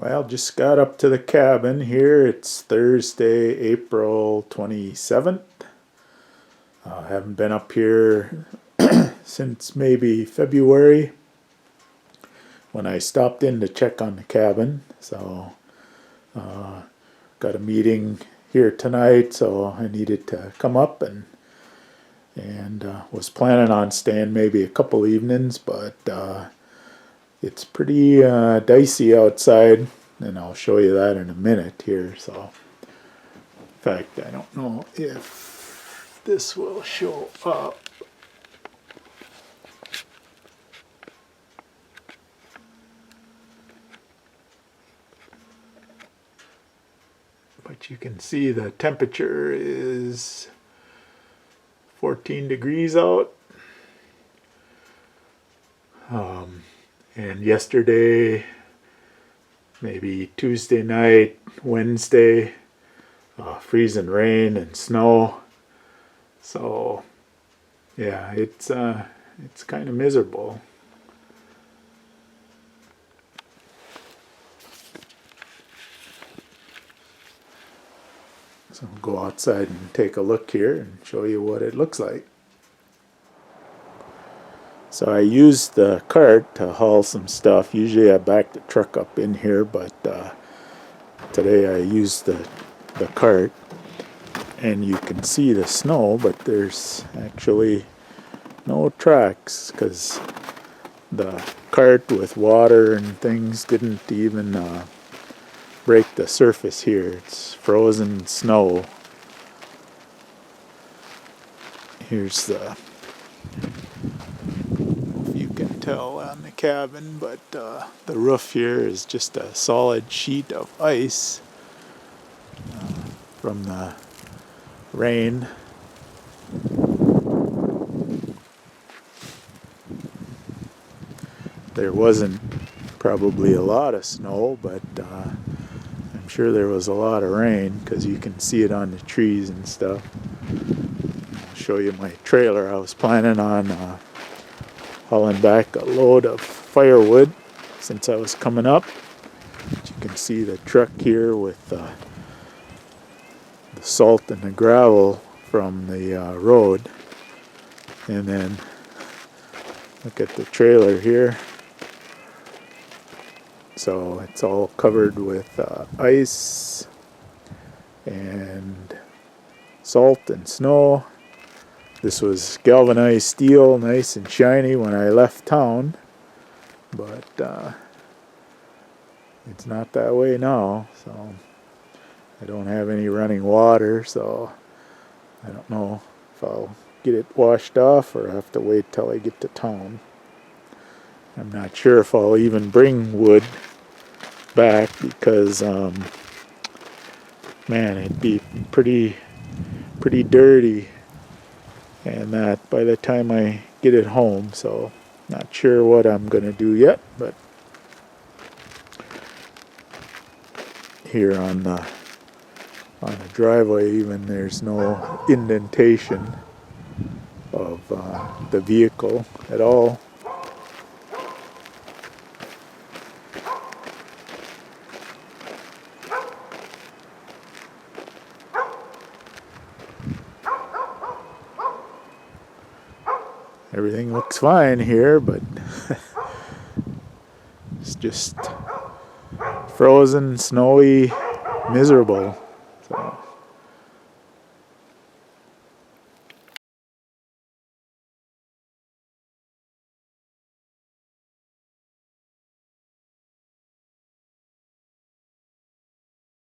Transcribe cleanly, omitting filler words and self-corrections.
Well, just got up to the cabin here. It's Thursday, April 27th. Haven't been up here since maybe February when I stopped in to check on the cabin. So, got a meeting here tonight, so I needed to come up and was planning on staying maybe a couple evenings, but it's pretty dicey outside, and I'll show you that in a minute here. So, in fact, I don't know if this will show up. But you can see the temperature is 14 degrees out. And yesterday, maybe Tuesday night, Wednesday, freezing rain and snow. So, yeah, it's kind of miserable. So I'll go outside and take a look here and show you what it looks like. So I used the cart to haul some stuff. Usually I back the truck up in here, but today I used the cart. And you can see the snow, but there's actually no tracks because the cart with water and things didn't even break the surface here. It's frozen snow. Here's the, if you can tell on the cabin, but the roof here is just a solid sheet of ice from the rain. There wasn't probably a lot of snow, but I'm sure there was a lot of rain because you can see it on the trees and stuff. I'll show you my trailer. I was planning on hauling back a load of firewood since I was coming up. But you can see the truck here with the salt and the gravel from the road. And then look at the trailer here. So it's all covered with ice and salt and snow. This was galvanized steel, nice and shiny when I left town, but it's not that way now. So I don't have any running water, so I don't know if I'll get it washed off or have to wait till I get to town. I'm not sure if I'll even bring wood back because, man, it'd be pretty dirty, and that by the time I get it home. So, not sure what I'm gonna do yet, but here on the driveway, even there's no indentation of the vehicle at all. Everything looks fine here, but it's just frozen, snowy, miserable.